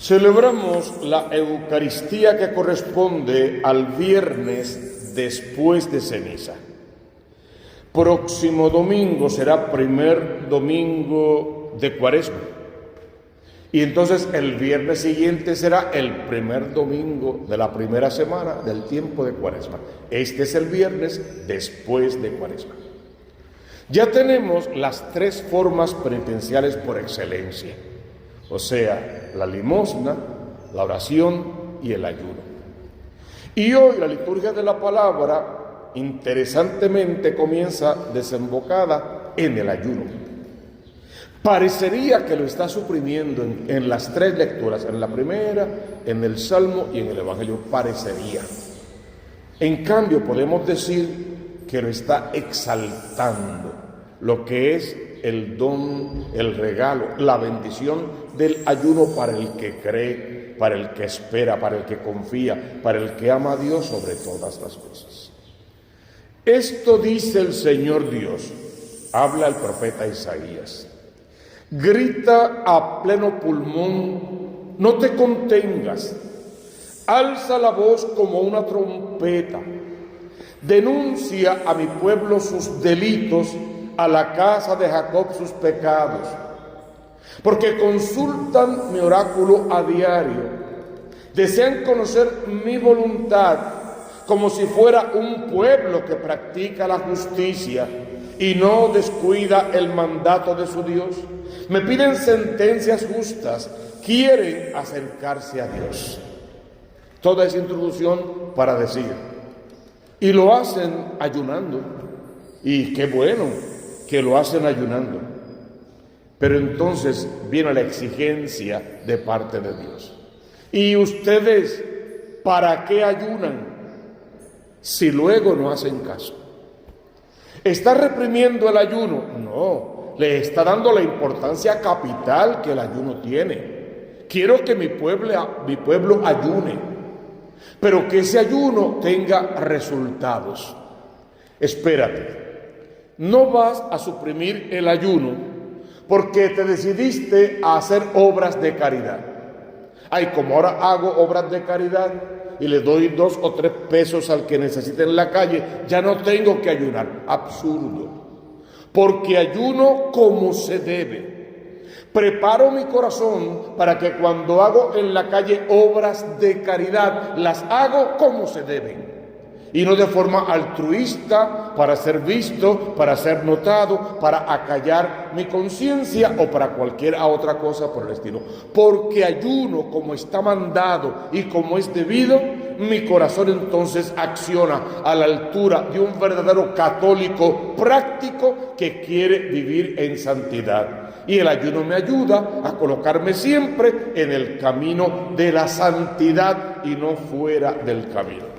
Celebramos la Eucaristía que corresponde al viernes después de ceniza. Próximo domingo será primer domingo de Cuaresma. Y entonces el viernes siguiente será el primer domingo de la primera semana del tiempo de Cuaresma. Este es el viernes después de Cuaresma. Ya tenemos las tres formas penitenciales por excelencia. O sea, la limosna, la oración y el ayuno. Y hoy la liturgia de la palabra, interesantemente, comienza desembocada en el ayuno. Parecería que lo está suprimiendo en las tres lecturas, en la primera, en el Salmo y en el Evangelio, parecería. En cambio, podemos decir que lo está exaltando, lo que es el don, el regalo, la bendición del ayuno para el que cree, para el que espera, para el que confía, para el que ama a Dios sobre todas las cosas. Esto dice el Señor Dios, habla el profeta Isaías. Grita a pleno pulmón, no te contengas, alza la voz como una trompeta, denuncia a mi pueblo sus delitos, a la casa de Jacob sus pecados, porque consultan mi oráculo a diario, desean conocer mi voluntad, como si fuera un pueblo que practica la justicia y no descuida el mandato de su Dios. Me piden sentencias justas, quieren acercarse a Dios. Toda esa introducción para decir, y lo hacen ayunando, y qué bueno que lo hacen ayunando. Pero entonces viene la exigencia de parte de Dios. ¿Y ustedes para qué ayunan si luego no hacen caso? ¿Está reprimiendo el ayuno? No, le está dando la importancia capital que el ayuno tiene. Quiero que mi pueblo ayune, pero que ese ayuno tenga resultados. Espérate, no vas a suprimir el ayuno porque te decidiste a hacer obras de caridad. Ay, como ahora hago obras de caridad y le doy 2 o 3 pesos al que necesite en la calle, ya no tengo que ayunar. Absurdo. Porque ayuno como se debe. Preparo mi corazón para que cuando hago en la calle obras de caridad, las hago como se deben. Y no de forma altruista, para ser visto, para ser notado, para acallar mi conciencia o para cualquier otra cosa por el estilo. Porque ayuno como está mandado y como es debido, mi corazón entonces acciona a la altura de un verdadero católico práctico que quiere vivir en santidad. Y el ayuno me ayuda a colocarme siempre en el camino de la santidad y no fuera del camino.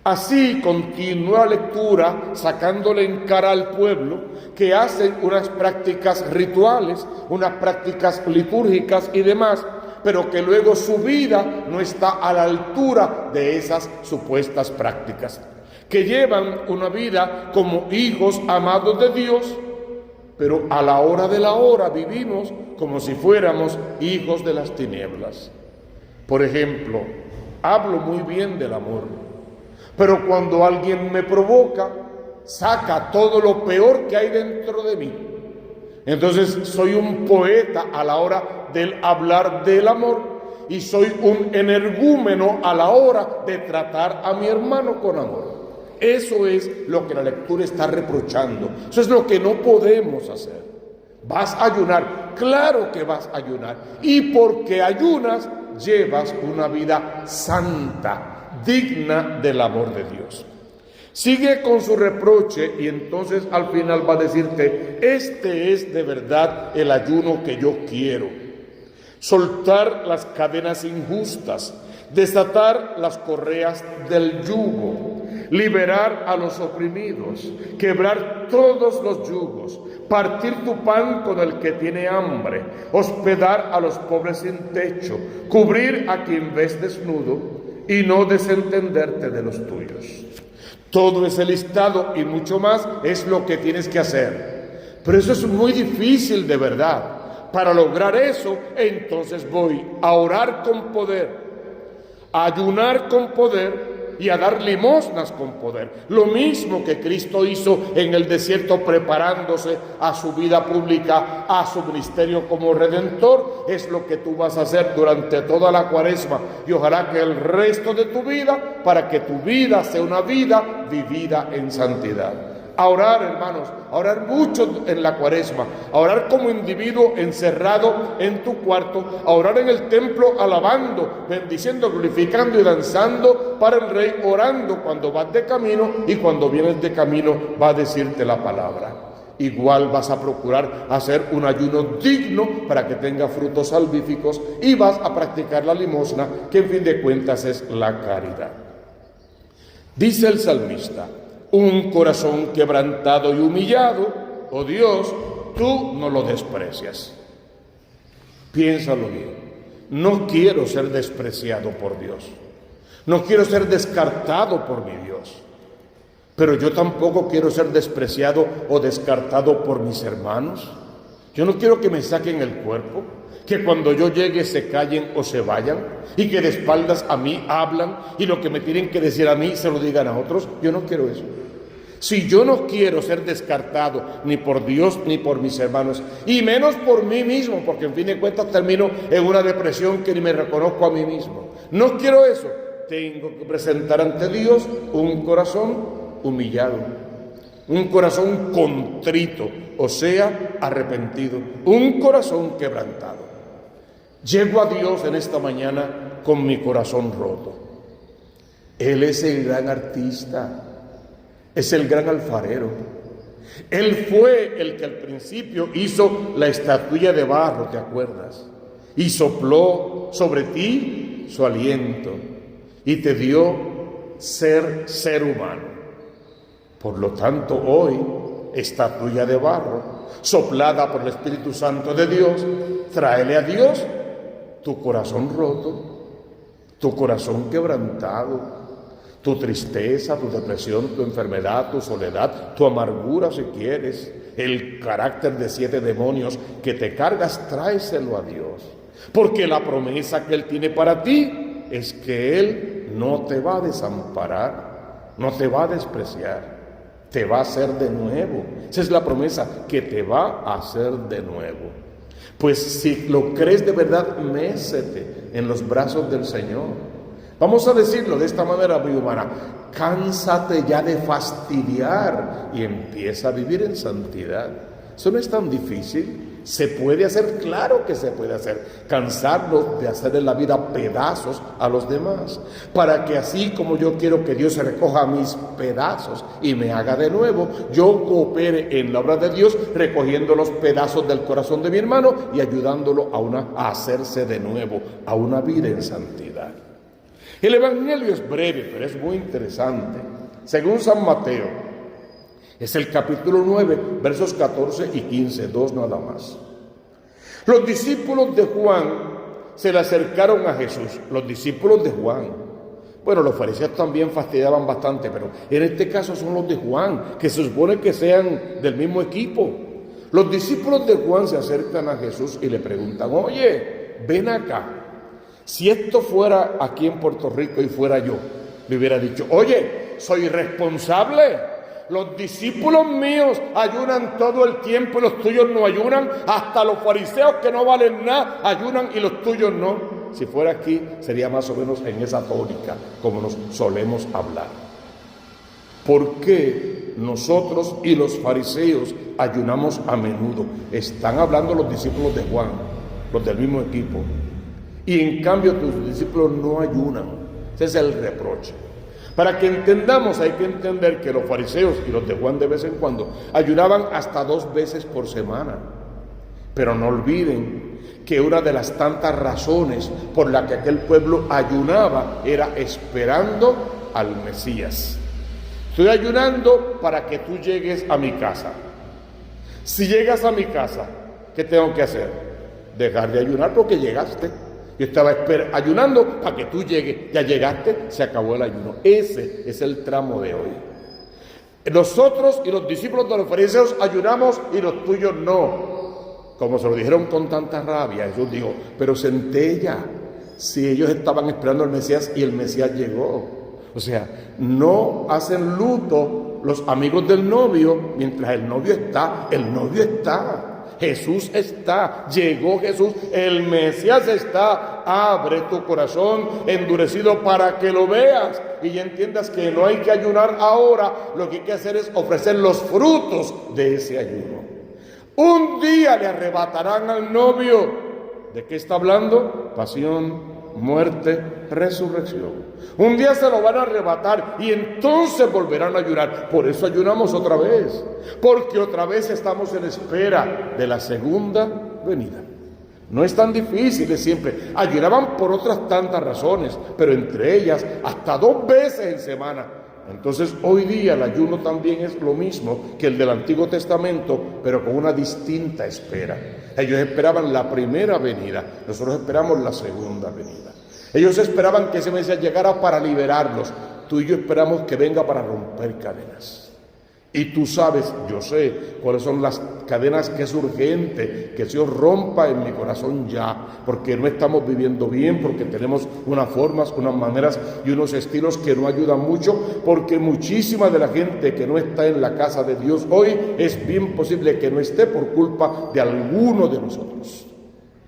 Así continúa la lectura sacándole en cara al pueblo que hacen unas prácticas rituales, unas prácticas litúrgicas y demás, pero que luego su vida no está a la altura de esas supuestas prácticas, que llevan una vida como hijos amados de Dios, pero a la hora de la hora vivimos como si fuéramos hijos de las tinieblas. Por ejemplo, hablo muy bien del amor, pero cuando alguien me provoca, saca todo lo peor que hay dentro de mí. Entonces soy un poeta a la hora del hablar del amor y soy un energúmeno a la hora de tratar a mi hermano con amor. Eso es lo que la lectura está reprochando. Eso es lo que no podemos hacer. ¿Vas a ayunar? Claro que vas a ayunar. Y porque ayunas, llevas una vida santa, digna del amor de Dios. Sigue con su reproche y entonces al final va a decirte, este es de verdad el ayuno que yo quiero. Soltar las cadenas injustas, desatar las correas del yugo, liberar a los oprimidos, quebrar todos los yugos, partir tu pan con el que tiene hambre, hospedar a los pobres sin techo, cubrir a quien ves desnudo, y no desentenderte de los tuyos. Todo ese listado y mucho más es lo que tienes que hacer. Pero eso es muy difícil de verdad, Para lograr eso, entonces voy a orar con poder, a ayunar con poder y a dar limosnas con poder. Lo mismo que Cristo hizo en el desierto preparándose a su vida pública, a su ministerio como Redentor, es lo que tú vas a hacer durante toda la Cuaresma y ojalá que el resto de tu vida, para que tu vida sea una vida vivida en santidad. A orar, hermanos, a orar mucho en la Cuaresma, a orar como individuo encerrado en tu cuarto, a orar en el templo alabando, bendiciendo, glorificando y danzando para el Rey, orando cuando vas de camino y cuando vienes de camino va a decirte la palabra. Igual vas a procurar hacer un ayuno digno para que tenga frutos salvíficos y vas a practicar la limosna, que en fin de cuentas es la caridad. Dice el salmista: un corazón quebrantado y humillado, oh Dios, tú no lo desprecias. Piénsalo bien. No quiero ser despreciado por Dios. No quiero ser descartado por mi Dios. Pero yo tampoco quiero ser despreciado o descartado por mis hermanos. Yo no quiero que me saquen el cuerpo, que cuando yo llegue se callen o se vayan, y que de espaldas a mí hablan, y lo que me tienen que decir a mí se lo digan a otros. Yo no quiero eso. Si yo no quiero ser descartado ni por Dios ni por mis hermanos, y menos por mí mismo, porque en fin de cuentas termino en una depresión que ni me reconozco a mí mismo. No quiero eso. Tengo que presentar ante Dios un corazón humillado, un corazón contrito, o sea, arrepentido, un corazón quebrantado. Llego a Dios en esta mañana con mi corazón roto. Él es el gran artista, es el gran alfarero. Él fue el que al principio hizo la estatuilla de barro, ¿te acuerdas? Y sopló sobre ti su aliento y te dio ser humano. Por lo tanto, hoy, estatuilla de barro, soplada por el Espíritu Santo de Dios, tráele a Dios tu corazón roto, tu corazón quebrantado, tu tristeza, tu depresión, tu enfermedad, tu soledad, tu amargura si quieres, el carácter de 7 demonios que te cargas, tráeselo a Dios. Porque la promesa que Él tiene para ti es que Él no te va a desamparar, no te va a despreciar, te va a hacer de nuevo. Esa es la promesa, que te va a hacer de nuevo. Pues si lo crees de verdad, mécete en los brazos del Señor. Vamos a decirlo de esta manera muy humana: cánsate ya de fastidiar y empieza a vivir en santidad. Eso no es tan difícil. Se puede hacer, claro que se puede hacer. Cansarnos de hacer en la vida pedazos a los demás, para que así como yo quiero que Dios se recoja mis pedazos y me haga de nuevo, yo coopere en la obra de Dios, recogiendo los pedazos del corazón de mi hermano y ayudándolo a hacerse de nuevo, a una vida en santidad. El Evangelio es breve, pero es muy interesante. Según San Mateo, es el capítulo 9, versos 14 y 15, 2 nada más. Los discípulos de Juan se le acercaron a Jesús. Los discípulos de Juan. Bueno, los fariseos también fastidiaban bastante, pero en este caso son los de Juan, que se supone que sean del mismo equipo. Los discípulos de Juan se acercan a Jesús y le preguntan: oye, ven acá. Si esto fuera aquí en Puerto Rico y fuera yo, le hubiera dicho: oye, soy responsable. Los discípulos míos ayunan todo el tiempo y los tuyos no ayunan. Hasta los fariseos, que no valen nada, ayunan y los tuyos no. Si fuera aquí, sería más o menos en esa tónica como nos solemos hablar. ¿Por qué nosotros y los fariseos ayunamos a menudo? Están hablando los discípulos de Juan, los del mismo equipo. Y en cambio tus discípulos no ayunan. Ese es el reproche. Para que entendamos, hay que entender que los fariseos y los de Juan de vez en cuando ayunaban hasta 2 veces por semana. Pero no olviden que una de las tantas razones por la que aquel pueblo ayunaba era esperando al Mesías. Estoy ayunando para que tú llegues a mi casa. Si llegas a mi casa, ¿qué tengo que hacer? Dejar de ayunar porque llegaste. Yo estaba ayunando para que tú llegues. Ya llegaste, se acabó el ayuno. Ese es el tramo de hoy. Nosotros y los discípulos de los fariseos ayunamos y los tuyos no. como se lo dijeron con tanta rabia, Jesús dijo, pero centella, si ellos estaban esperando al Mesías y el Mesías llegó. O sea, no hacen luto los amigos del novio mientras el novio está. El novio está. Jesús está. Llegó Jesús. El Mesías está. Abre tu corazón endurecido para que lo veas y ya entiendas que no hay que ayunar ahora. Lo que hay que hacer es ofrecer los frutos de ese ayuno. Un día le arrebatarán al novio. ¿De qué está hablando? Pasión, muerte, resurrección. Un día se lo van a arrebatar y entonces volverán a ayunar. Por eso ayunamos otra vez, porque otra vez estamos en espera de la segunda venida. No es tan difícil siempre. Ayunaban por otras tantas razones, pero entre ellas hasta 2 veces en semana. Entonces hoy día el ayuno también es lo mismo que el del Antiguo Testamento, pero con una distinta espera. Ellos esperaban la primera venida, nosotros esperamos la segunda venida. Ellos esperaban que ese Mesías llegara para liberarlos. Tú y yo esperamos que venga para romper cadenas. Y tú sabes, yo sé, cuáles son las cadenas que es urgente que el Señor rompa en mi corazón ya, porque no estamos viviendo bien, porque tenemos unas formas, unas maneras y unos estilos que no ayudan mucho, porque muchísima de la gente que no está en la casa de Dios hoy es bien posible que no esté por culpa de alguno de nosotros.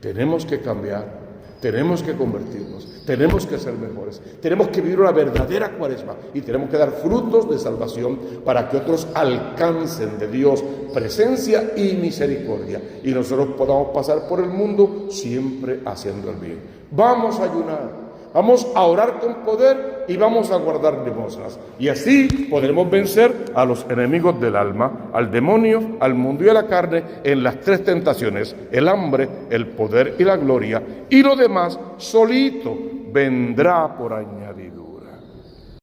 Tenemos que cambiar. Tenemos que convertirnos, tenemos que ser mejores, tenemos que vivir una verdadera cuaresma y tenemos que dar frutos de salvación para que otros alcancen de Dios presencia y misericordia y nosotros podamos pasar por el mundo siempre haciendo el bien. Vamos a ayunar. Vamos a orar con poder y vamos a guardar limosnas. Y así podremos vencer a los enemigos del alma, al demonio, al mundo y a la carne en las 3 tentaciones: el hambre, el poder y la gloria. Y lo demás solito vendrá por añadidura.